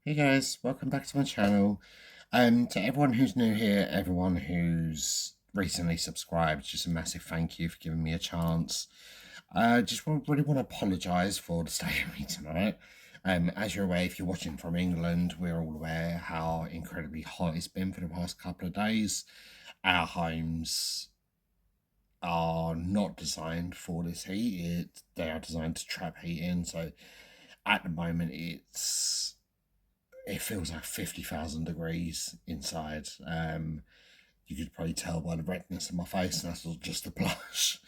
Hey guys, welcome back to my channel. To everyone who's new here, everyone who's recently subscribed, just a massive thank you for giving me a chance. Really want to apologise for the state of me tonight. As you're aware, if you're watching from England, we're all aware how incredibly hot it's been for the past couple of days. Our homes are not designed for this heat. They are designed to trap heat in. So at the moment, it feels like 50,000 degrees inside. You could probably tell by the redness of my face, and that's not just a blush.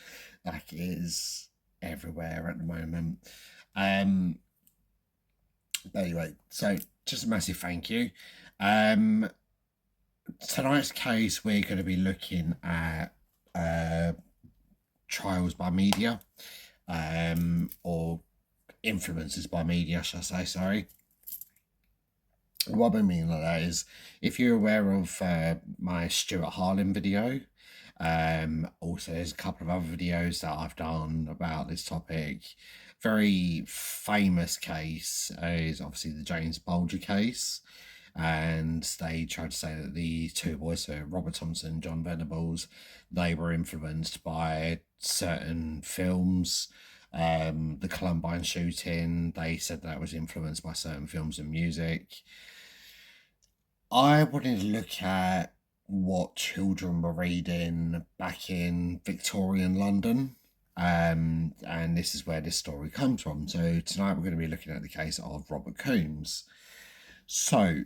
Like, it is everywhere at the moment. Um, but anyway, so just a massive thank you. Um, Tonight's case, we're going to be looking at trials by media, or influences by media, shall I say, sorry. What I mean by that is, if you're aware of my Stuart Harlan video, also there's a couple of other videos that I've done about this topic. Very famous case is obviously the James Bulger case, and they tried to say that the two boys, so Robert Thompson and John Venables, they were influenced by certain films. The Columbine shooting, they said that was influenced by certain films and music. I wanted to look at what children were reading back in Victorian London. And this is where this story comes from. So tonight we're going to be looking at the case of Robert Coombes. So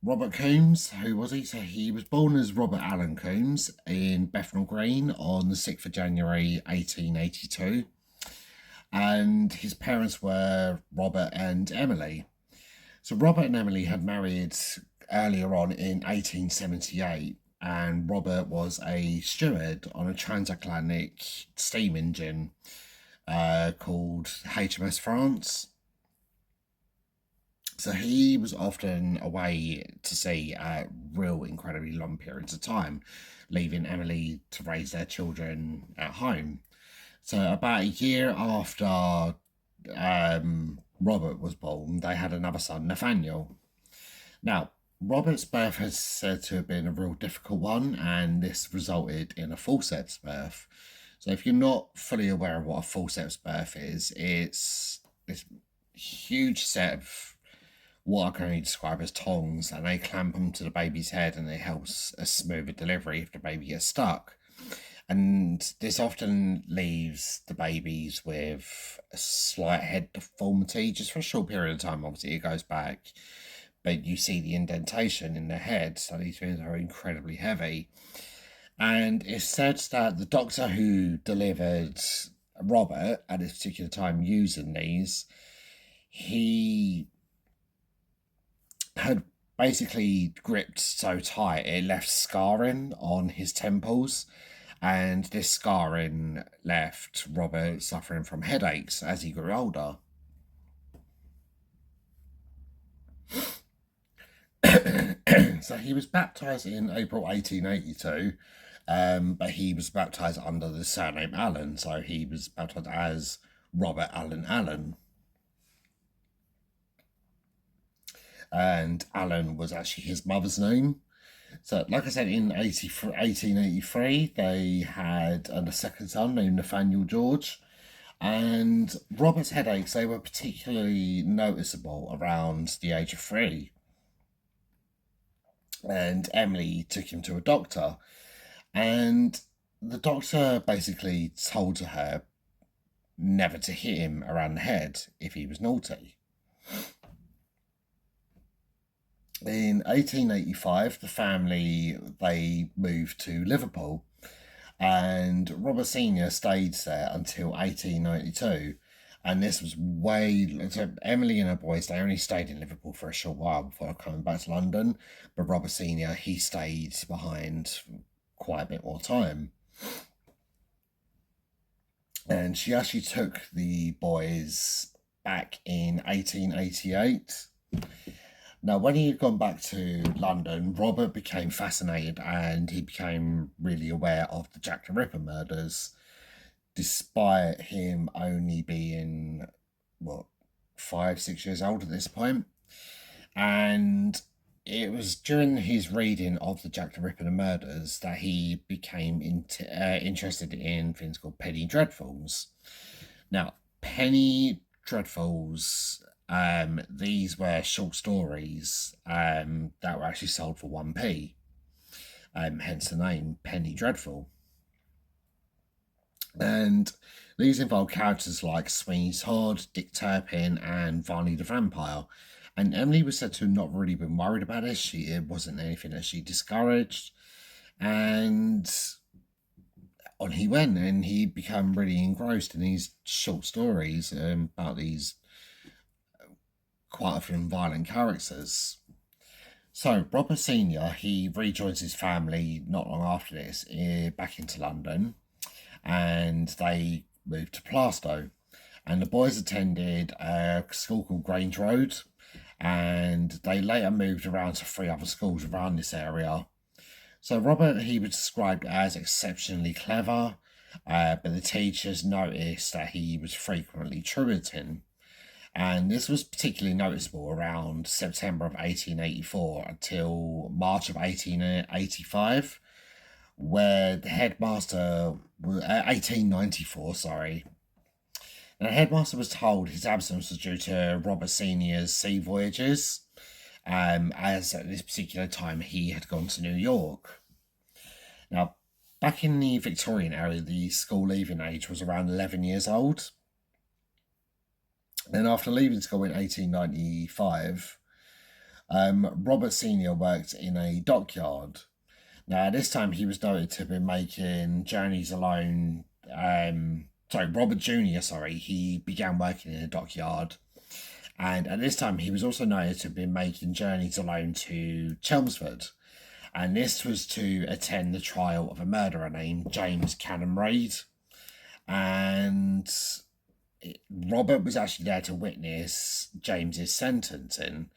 Robert Coombes, who was he? So he was born as Robert Allen Coombes in Bethnal Green on the 6th of January 1882. And his parents were Robert and Emily. So Robert and Emily had married earlier on in 1878, and Robert was a steward on a transatlantic steam engine called HMS France. So he was often away to sea at real incredibly long periods of time, leaving Emily to raise their children at home. So about a year after Robert was born, they had another son, Nathaniel. Now, Robert's birth has said to have been a real difficult one, and this resulted in a forceps birth. So, if you're not fully aware of what a forceps birth is, it's this huge set of what I can only describe as tongs, and they clamp them to the baby's head, and it helps a smoother delivery if the baby gets stuck. And this often leaves the babies with a slight head deformity just for a short period of time. Obviously, it goes back, but you see the indentation in their head, so these things are incredibly heavy. And it's said that the doctor who delivered Robert at this particular time using these, he had basically gripped so tight it left scarring on his temples, and this scarring left Robert suffering from headaches as he grew older. So he was baptized in April 1882, but he was baptized under the surname Allen, so he was baptized as Robert Allen Allen. And Allen was actually his mother's name. So, like I said, in 1883, they had a second son named Nathaniel George. And Robert's headaches, they were particularly noticeable around the age of 3. And Emily took him to a doctor. And the doctor basically told her never to hit him around the head if he was naughty. In 1885, the family, they moved to Liverpool, and Robert Senior stayed there until 1892. And this was so Emily and her boys, they only stayed in Liverpool for a short while before coming back to London. But Robert Senior, he stayed behind quite a bit more time. And she actually took the boys back in 1888. Now, when he had gone back to London, Robert became fascinated, and he became really aware of the Jack the Ripper murders, despite him only being, what, 5, 6 years old at this point. And it was during his reading of the Jack the Ripper murders that he became interested in things called penny dreadfuls. Now, penny dreadfuls, these were short stories that were actually sold for 1p, hence the name Penny Dreadful. And these involve characters like Sweeney Todd, Dick Turpin, and Varney the Vampire. And Emily was said to have not really been worried about this. It wasn't anything that she discouraged. And on he went, and he became really engrossed in these short stories about these quite often violent characters. So Robert Senior, he rejoins his family not long after this, back into London, and they moved to Plaistow. And the boys attended a school called Grange Road, and they later moved around to 3 other schools around this area. So Robert, he was described as exceptionally clever, but the teachers noticed that he was frequently truanting. And this was particularly noticeable around September of 1884 until March of 1885, where the headmaster, 1894, sorry. And the headmaster was told his absence was due to Robert Senior's sea voyages, as at this particular time he had gone to New York. Now, back in the Victorian era, the school leaving age was around 11 years old. Then after leaving school in 1895, Robert Senior worked in a dockyard. Now, at this time, he was noted to have been making journeys alone. Robert Jr., he began working in a dockyard. And at this time, he was also noted to have been making journeys alone to Chelmsford. And this was to attend the trial of a murderer named James Cannon Reid. And Robert was actually there to witness James's sentencing,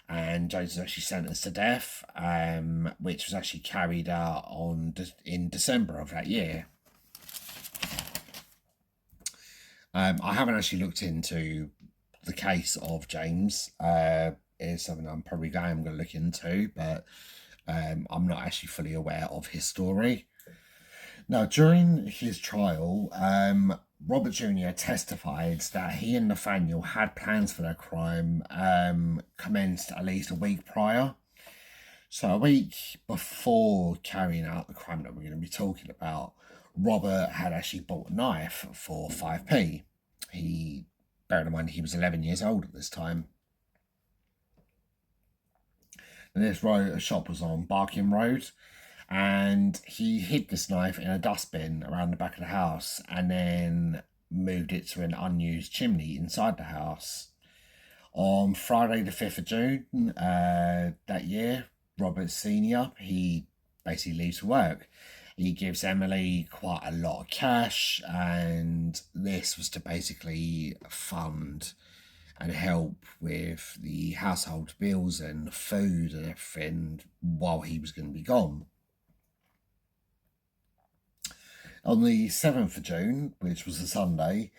and James was actually sentenced to death, which was actually carried out in December of that year. I haven't actually looked into the case of James. It's something I'm probably going to look into, but I'm not actually fully aware of his story. Now, during his trial, Robert Jr. testified that he and Nathaniel had plans for their crime commenced at least a week prior. So a week before carrying out the crime that we're going to be talking about, Robert had actually bought a knife for 5p. Bearing in mind he was 11 years old at this time. And this shop was on Barking Road, and he hid this knife in a dustbin around the back of the house and then moved it to an unused chimney inside the house. On Friday the 5th of June that year, Robert Senior, he basically leaves for work. He gives Emily quite a lot of cash, and this was to basically fund and help with the household bills and food and everything while he was going to be gone. On the 7th of June, which was a Sunday,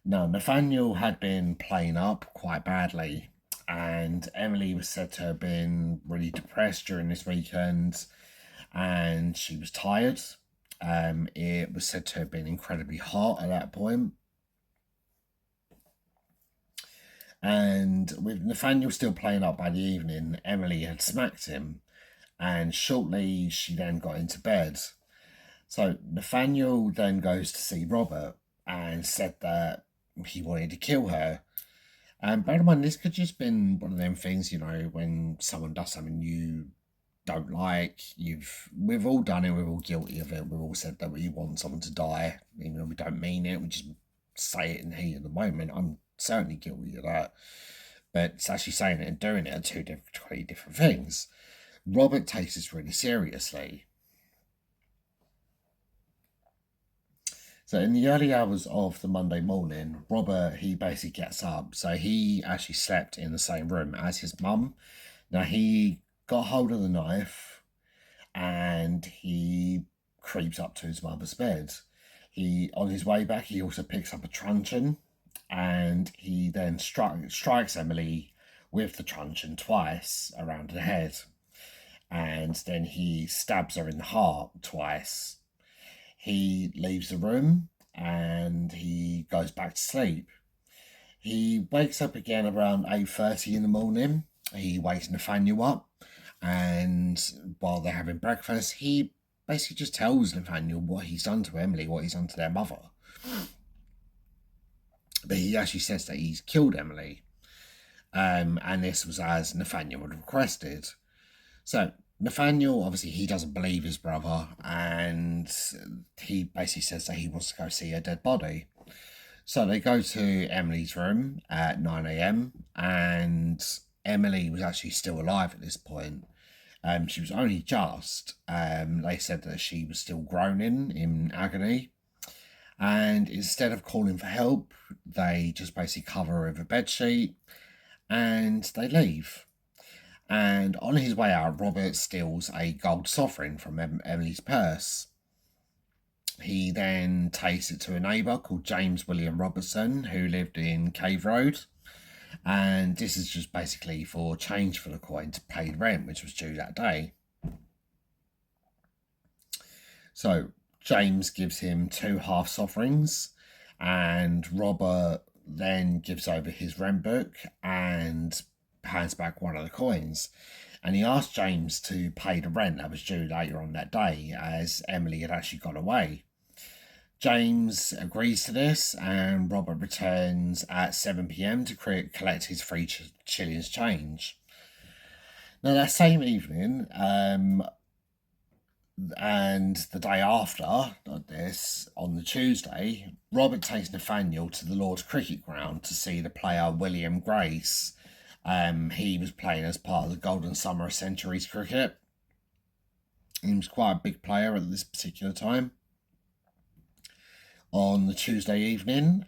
now Nathaniel had been playing up quite badly, and Emily was said to have been really depressed during this weekend, and she was tired. It was said to have been incredibly hot at that point. And with Nathaniel still playing up by the evening, Emily had smacked him, and shortly she then got into bed. So Nathaniel then goes to see Robert and said that he wanted to kill her. And bear in mind, this could just been one of them things, when someone does something you don't like, we've all done it, we're all guilty of it, we've all said that we want someone to die, even though we don't mean it, we just say it in the heat of the moment. I'm certainly guilty of that. But it's actually saying it and doing it are two completely different things. Robert takes this really seriously. So in the early hours of the Monday morning, Robert, he basically gets up. So he actually slept in the same room as his mum. Now he got hold of the knife and he creeps up to his mother's bed. On his way back, he also picks up a truncheon, and he then strikes Emily with the truncheon twice around the head, and then he stabs her in the heart twice. He leaves the room and he goes back to sleep. He wakes up again around 8:30 in the morning. He wakes Nathaniel up, and while they're having breakfast, he basically just tells Nathaniel what he's done to Emily, what he's done to their mother. But he actually says that he's killed Emily. And this was as Nathaniel had requested. So Nathaniel, obviously, he doesn't believe his brother, and he basically says that he wants to go see a dead body. So they go to Emily's room at 9 a.m. and Emily was actually still alive at this point. She was only just, they said that she was still groaning in agony. And instead of calling for help, they just basically cover her with a bedsheet and they leave. And on his way out, Robert steals a gold sovereign from Emily's purse. He then takes it to a neighbour called James William Robertson, who lived in Cave Road. And this is just basically for change for the coin to pay rent, which was due that day. So James gives him 2 half sovereigns, and Robert then gives over his rent book and hands back one of the coins. And he asked James to pay the rent that was due later on that day, as Emily had actually gone away. James agrees to this, and Robert returns at 7 p.m. to collect his 3 shillings change. Now, that same evening, and the day after this, on the Tuesday, Robert takes Nathaniel to the Lord's cricket ground to see the player William Grace. He was playing as part of the Golden Summer Centuries cricket. He was quite a big player at this particular time. On the Tuesday evening,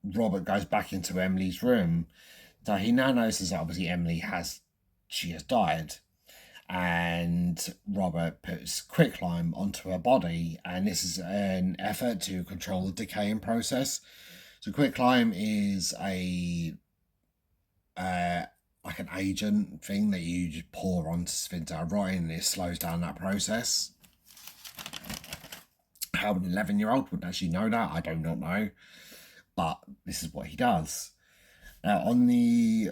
Robert goes back into Emily's room. So he now notices that obviously Emily has died. And Robert puts quicklime onto her body, and this is an effort to control the decaying process. So quicklime is a like an agent thing that you just pour onto things that are rotting, and it slows down that process. How an 11-year-old would actually know that, I do not know, but this is what he does. Now, on the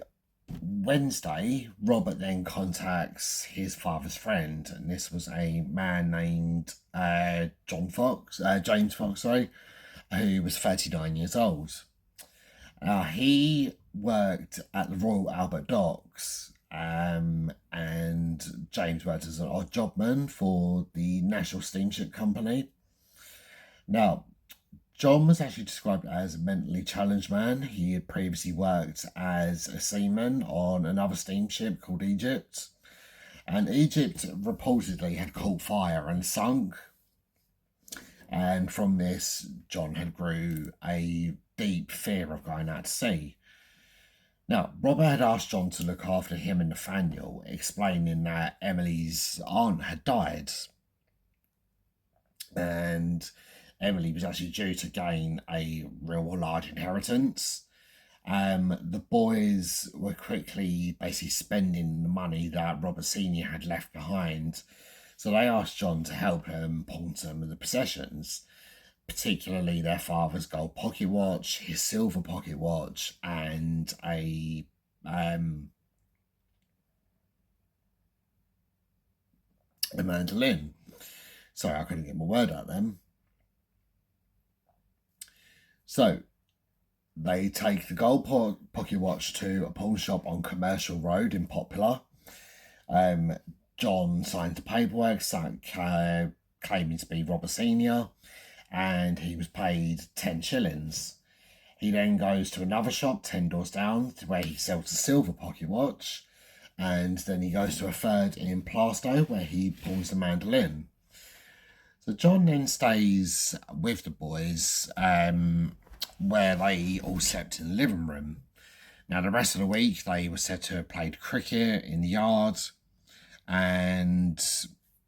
Wednesday, Robert then contacts his father's friend, and this was a man named James Fox, who was 39 years old. He worked at the Royal Albert Docks, and James worked as an odd jobman for the National Steamship Company. Now, John was actually described as a mentally challenged man. He had previously worked as a seaman on another steamship called Egypt. And Egypt reportedly had caught fire and sunk. And from this, John had grew a deep fear of going out to sea. Now, Robert had asked John to look after him and Nathaniel, explaining that Emily's aunt had died. And Emily was actually due to gain a real large inheritance. The boys were quickly basically spending the money that Robert Sr. had left behind. So they asked John to help him pawn some of the possessions, particularly their father's gold pocket watch, his silver pocket watch, and a mandolin. Sorry, I couldn't get my word out then. So they take the gold pocket watch to a pawn shop on Commercial Road in Poplar. John signs the paperwork claiming to be Robert Sr., and he was paid 10 shillings. He then goes to another shop 10 doors down to where he sells a silver pocket watch, and then he goes to a third in Plaistow where he pawns the mandolin. So John then stays with the boys, where they all slept in the living room. Now, the rest of the week, they were said to have played cricket in the yard and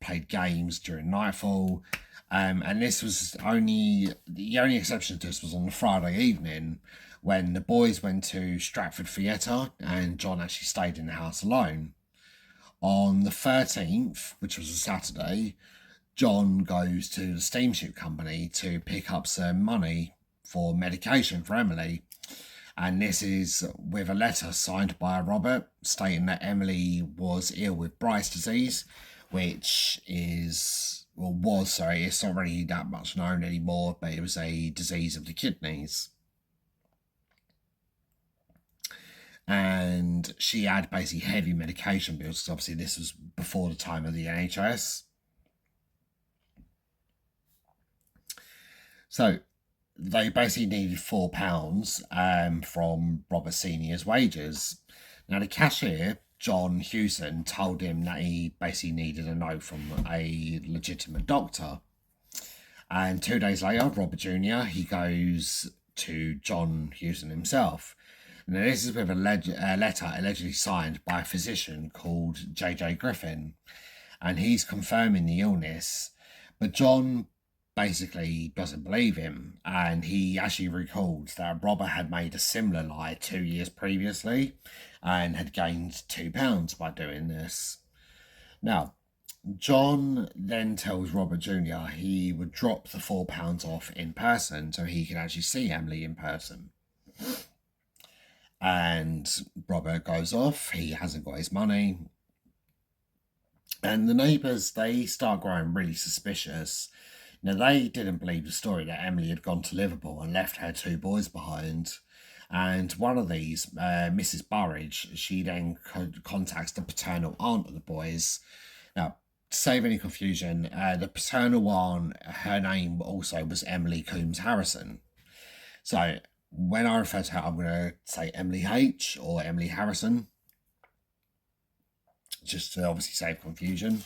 played games during nightfall. And this was only the only exception to this was on the Friday evening when the boys went to Stratford Theatre and John actually stayed in the house alone. On the 13th, which was a Saturday, John goes to the steamship company to pick up some money for medication for Emily. And this is with a letter signed by Robert stating that Emily was ill with Bright's disease, which is, well, was, sorry, it's not really that much known anymore, but it was a disease of the kidneys. And she had basically heavy medication bills because obviously this was before the time of the NHS. So they basically needed £4 from Robert Senior's wages. Now the cashier, John Hewson, told him that he basically needed a note from a legitimate doctor. And 2 days later, Robert Jr., he goes to John Hewson himself. Now this is with a letter allegedly signed by a physician called J.J. Griffin. And he's confirming the illness. But John basically doesn't believe him, and he actually recalled that Robert had made a similar lie 2 years previously and had gained £2 by doing this. Now, John then tells Robert Jr. he would drop the £4 off in person so he can actually see Emily in person. And Robert goes off, he hasn't got his money. And the neighbours, they start growing really suspicious. Now, they didn't believe the story that Emily had gone to Liverpool and left her 2 boys behind. And one of these, Mrs. Burridge, she then contacts the paternal aunt of the boys. Now, to save any confusion, the paternal aunt, her name also was Emily Coombes Harrison. So, when I refer to her, I'm going to say Emily H or Emily Harrison, just to obviously save confusion.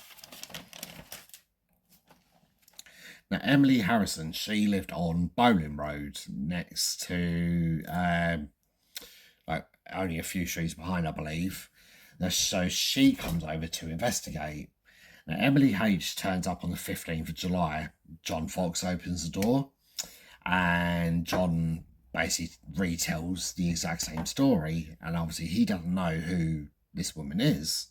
Now, Emily Harrison, she lived on Bowling Road next to, like, only a few streets behind, I believe. Now, so she comes over to investigate. Now, Emily H turns up on the 15th of July. John Fox opens the door, and John basically retells the exact same story. And obviously, he doesn't know who this woman is.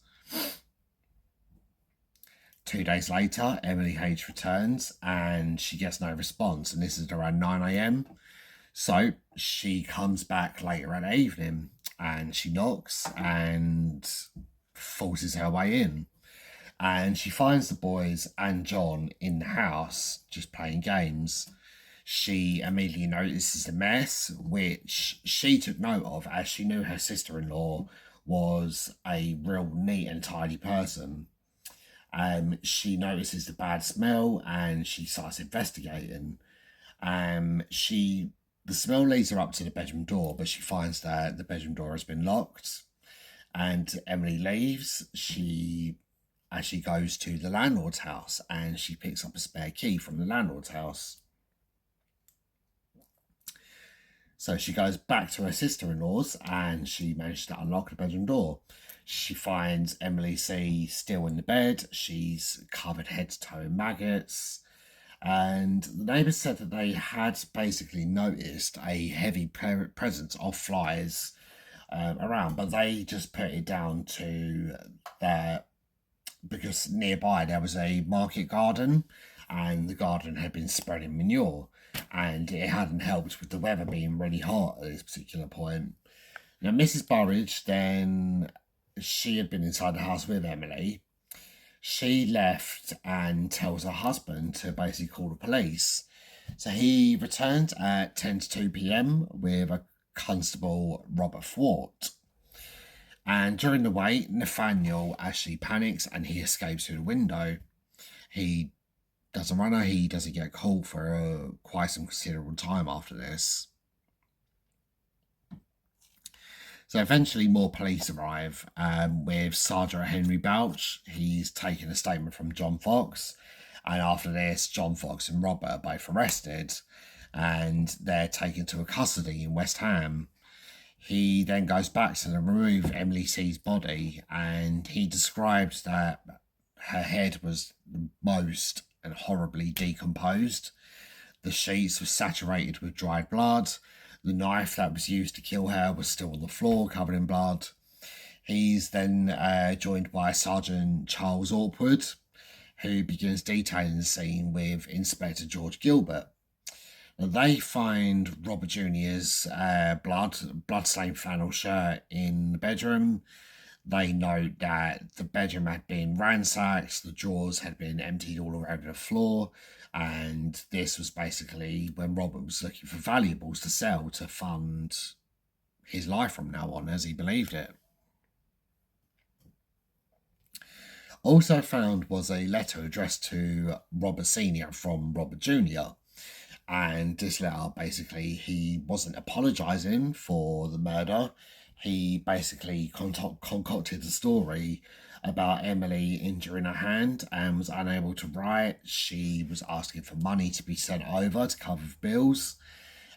2 days later, Emily H returns and she gets no response, and this is around 9 a.m. So she comes back later in the evening and she knocks and forces her way in. And she finds the boys and John in the house just playing games. She immediately notices the mess, which she took note of as she knew her sister-in-law was a real neat and tidy person. She notices the bad smell and she starts investigating. The smell leads her up to the bedroom door, but she finds that the bedroom door has been locked. And Emily leaves. She actually goes to the landlord's house and she picks up a spare key from the landlord's house. So she goes back to her sister-in-law's and she manages to unlock the bedroom door. She finds Emily C still in the bed. She's covered head to toe in maggots. And the neighbours said that they had basically noticed a heavy presence of flies around, but they just put it down to because nearby there was a market garden and the garden had been spreading manure, and it hadn't helped with the weather being really hot at this particular point. Now, Mrs. Burridge then, she had been inside the house with Emily. She left and tells her husband to basically call the police. So he returned at 10 to 2 p.m. with a constable, Robert Thwart. And during the wait, Nathaniel actually panics and he escapes through the window. He doesn't run, he doesn't get caught for quite some considerable time after this. So eventually more police arrive with Sergeant Henry Belch. He's taken a statement from John Fox. And after this, John Fox and Robert are both arrested. And they're taken to a custody in West Ham. He then goes back to remove Emily C's body. And he describes that her head was the most and horribly decomposed. The sheets were saturated with dried blood. The knife that was used to kill her was still on the floor, covered in blood. He's then joined by Sergeant Charles Orpwood, who begins detailing the scene with Inspector George Gilbert. Now, they find Robert Jr.'s blood-stained flannel shirt in the bedroom. They note that the bedroom had been ransacked, the drawers had been emptied all over the floor, and this was basically when Robert was looking for valuables to sell to fund his life from now on, as he believed it. Also found was a letter addressed to Robert Sr. from Robert Jr. And this letter, basically, he wasn't apologising for the murder. He basically concocted a story about Emily injuring her hand and was unable to write. She was asking for money to be sent over to cover bills.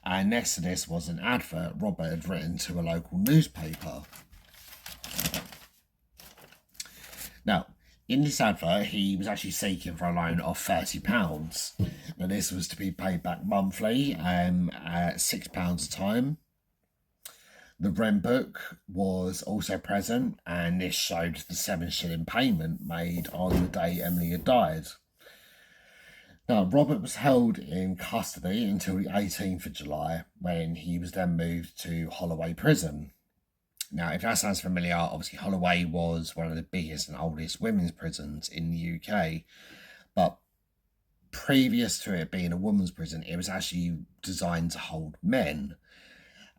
And next to this was an advert Robert had written to a local newspaper. Now, in this advert, he was actually seeking for a loan of £30. Now, this was to be paid back monthly at £6 a time. The rent book was also present, and this showed the 7-shilling payment made on the day Emily had died. Now, Robert was held in custody until the 18th of July, when he was then moved to Holloway Prison. Now, if that sounds familiar, obviously Holloway was one of the biggest and oldest women's prisons in the UK. But previous to it being a women's prison, it was actually designed to hold men.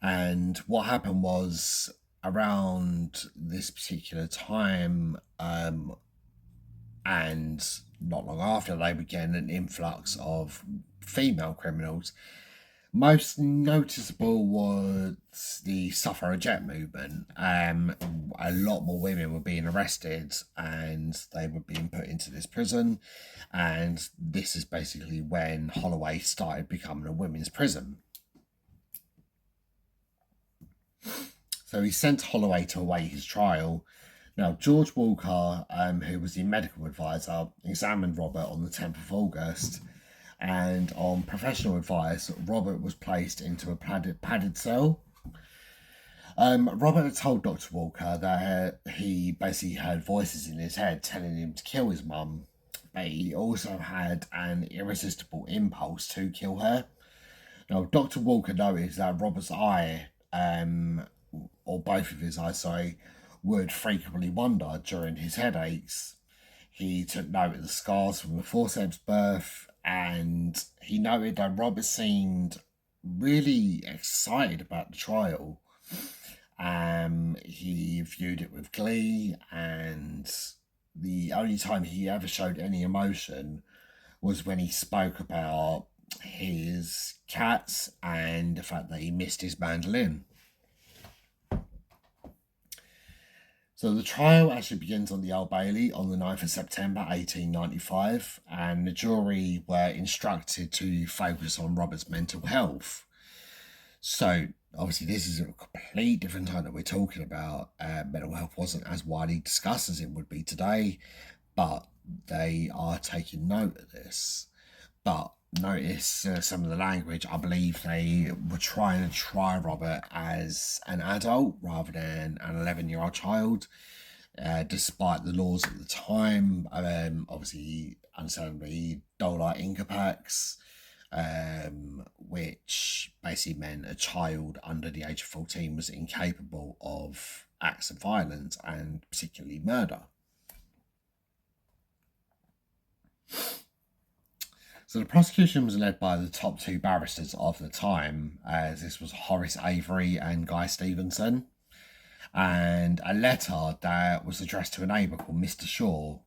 And what happened was, around this particular time, and not long after, they began an influx of female criminals. Most noticeable was the suffragette movement. A lot more women were being arrested and they were being put into this prison. And this is basically when Holloway started becoming a women's prison. So he sent Holloway to await his trial. Now, George Walker, who was the medical advisor, examined Robert on the 10th of August. And on professional advice, Robert was placed into a padded cell. Robert had told Dr. Walker that he basically had voices in his head telling him to kill his mum, but he also had an irresistible impulse to kill her. Now, Dr. Walker noticed that Robert's eye, or both of his eyes, would frequently wander during his headaches. He took note of the scars from the forceps birth, and he noted that Robert seemed really excited about the trial. He viewed it with glee, and the only time he ever showed any emotion was when he spoke about his cats and the fact that he missed his mandolin. So the trial actually begins on the Old Bailey on the 9th of September 1895, and the jury were instructed to focus on Robert's mental health. So obviously this is a complete different time that we're talking about. Mental health wasn't as widely discussed as it would be today, but they are taking note of this. But notice some of the language. I believe they were trying to try Robert as an adult rather than an 11-year-old child, despite the laws at the time. Obviously, understandably, Dolar Inca Pax, which basically meant a child under the age of 14 was incapable of acts of violence and particularly murder. So the prosecution was led by the top two barristers of the time, as this was Horace Avery and Guy Stevenson, and a letter that was addressed to a neighbour called Mr. Shaw.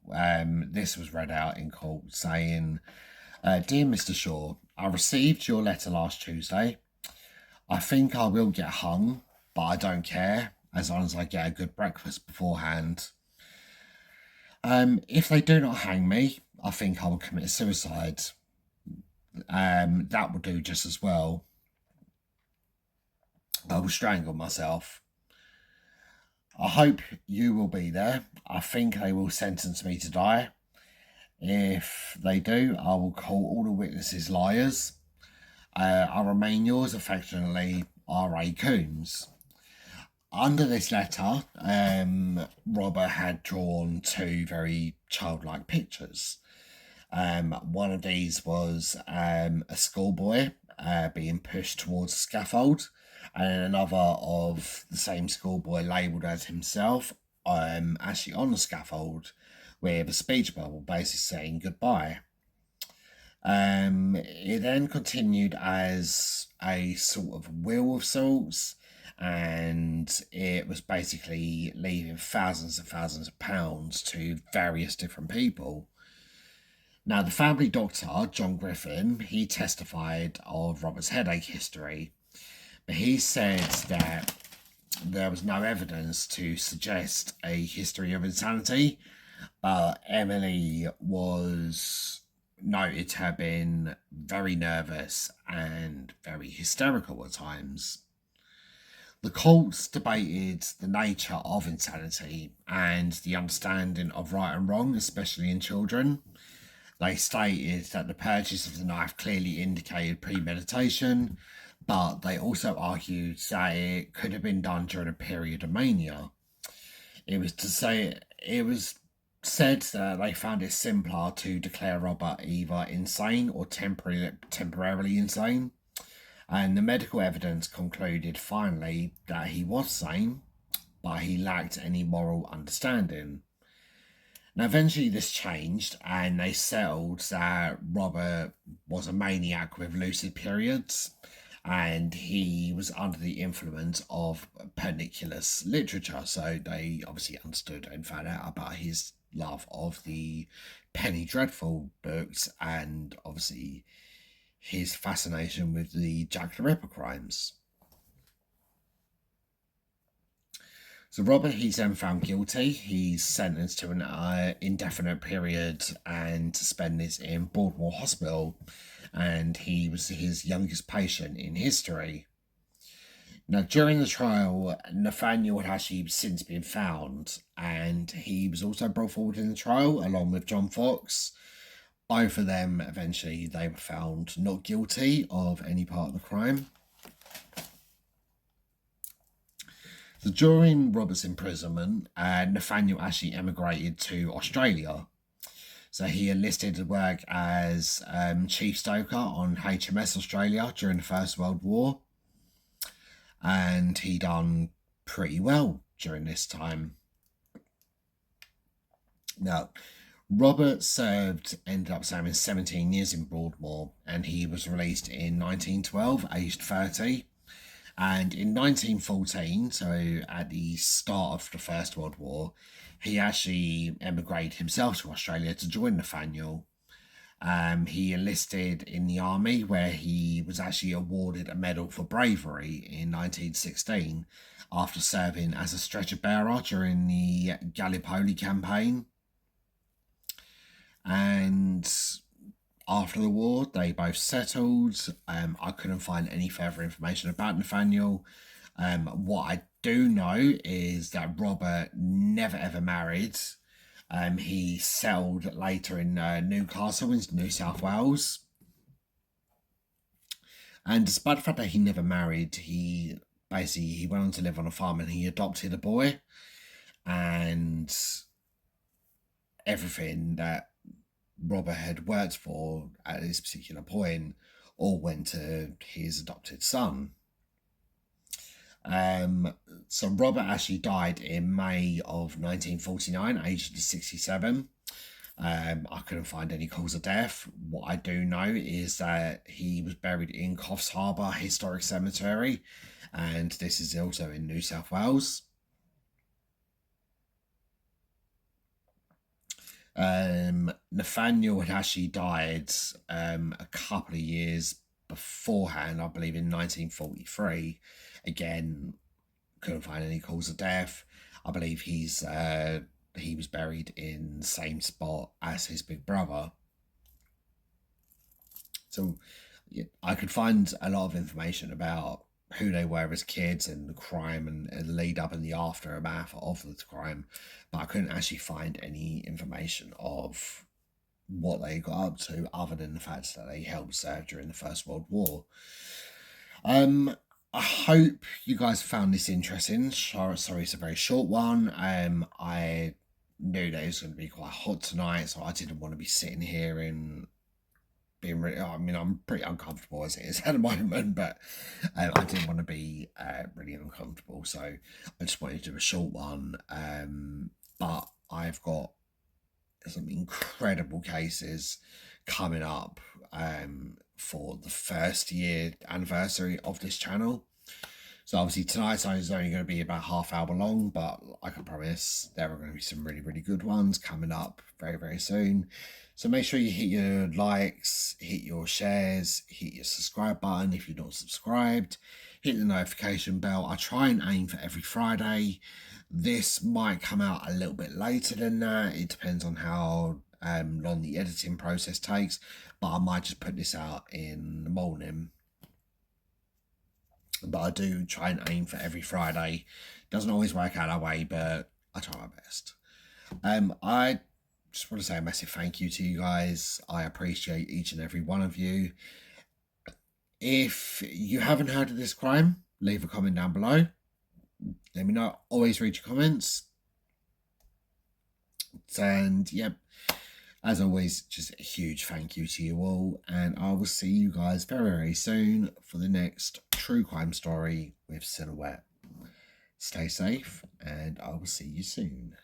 This was read out in court saying, "Dear Mr. Shaw, I received your letter last Tuesday. I think I will get hung, but I don't care, as long as I get a good breakfast beforehand. If they do not hang me, I think I will commit suicide. That will do just as well. I will strangle myself. I hope you will be there. I think they will sentence me to die. If they do, I will call all the witnesses liars. I remain yours affectionately, R.A. Coombes. Under this letter, Robert had drawn two very childlike pictures. One of these was a schoolboy being pushed towards a scaffold, and another of the same schoolboy labelled as himself, actually on the scaffold, with a speech bubble basically saying goodbye. It then continued as a sort of will of sorts, and it was basically leaving thousands and thousands of pounds to various different people. Now, the family doctor, John Griffin, he testified of Robert's headache history, but he said that there was no evidence to suggest a history of insanity, but Emily was noted to have been very nervous and very hysterical at times. The courts debated the nature of insanity and the understanding of right and wrong, especially in children. They stated that the purchase of the knife clearly indicated premeditation, but they also argued that it could have been done during a period of mania. It was said that they found it simpler to declare Robert either insane or temporarily insane, and the medical evidence concluded finally that he was sane, but he lacked any moral understanding. Now, eventually, this changed, and they settled that Robert was a maniac with lucid periods, and he was under the influence of pernicious literature. So they obviously understood and found out about his love of the Penny Dreadful books, and obviously his fascination with the Jack the Ripper crimes. So Robert, he's then found guilty. He's sentenced to an indefinite period and to spend this in Broadmoor Hospital, and he was his youngest patient in history. Now, during the trial, Nathaniel had actually since been found, and he was also brought forward in the trial along with John Fox. Both of them, eventually, they were found not guilty of any part of the crime. So during Robert's imprisonment, Nathaniel actually emigrated to Australia. So he enlisted to work as chief stoker on HMS Australia during the First World War, and he done pretty well during this time. Now, Robert ended up serving 17 years in Broadmoor, and he was released in 1912, aged 30. And in 1914, so at the start of the First World War, he actually emigrated himself to Australia to join Nathaniel. He enlisted in the army, where he was actually awarded a medal for bravery in 1916 after serving as a stretcher bearer during the Gallipoli campaign. And after the war, they both settled. I couldn't find any further information about Nathaniel. What I do know is that Robert never ever married. He settled later in Newcastle in New South Wales. And despite the fact that he never married, he went on to live on a farm, and he adopted a boy. And everything that Robert had worked for at this particular point all went to his adopted son. So Robert actually died in May of 1949, aged 67. I couldn't find any cause of death. What I do know is that he was buried in Coffs Harbour Historic Cemetery, and this is also in New South Wales. Nathaniel had actually died a couple of years beforehand, I believe in 1943. Again, couldn't find any cause of death. I believe he was buried in the same spot as his big brother. So I could find a lot of information about who they were as kids and the crime and the lead up and the aftermath of the crime, but I couldn't actually find any information of what they got up to, other than the fact that they helped serve during the First World War. I hope you guys found this interesting. Sorry, it's a very short one. I knew that it was going to be quite hot tonight, so I didn't want to be sitting here and being really. I mean, I'm pretty uncomfortable as it is at the moment, but I didn't want to be really uncomfortable, so I just wanted to do a short one. But I've got some incredible cases coming up for the first year anniversary of this channel. So obviously tonight's is only going to be about half hour long, but I can promise there are going to be some really, really good ones coming up very, very soon. So make sure you hit your likes, hit your shares, hit your subscribe button if you're not subscribed, hit the notification bell. I try and aim for every Friday. This might come out a little bit later than that. It depends on how long the editing process takes, but I might just put this out in the morning. But I do try and aim for every Friday. Doesn't always work out that way, but I try my best. I just want to say a massive thank you to you guys. I appreciate each and every one of you. If you haven't heard of this crime, leave a comment down below. Let me know. Always read your comments. And yep, as always, just a huge thank you to you all. And I will see you guys very, very soon for the next true crime story with Silhouette. Stay safe, and I will see you soon.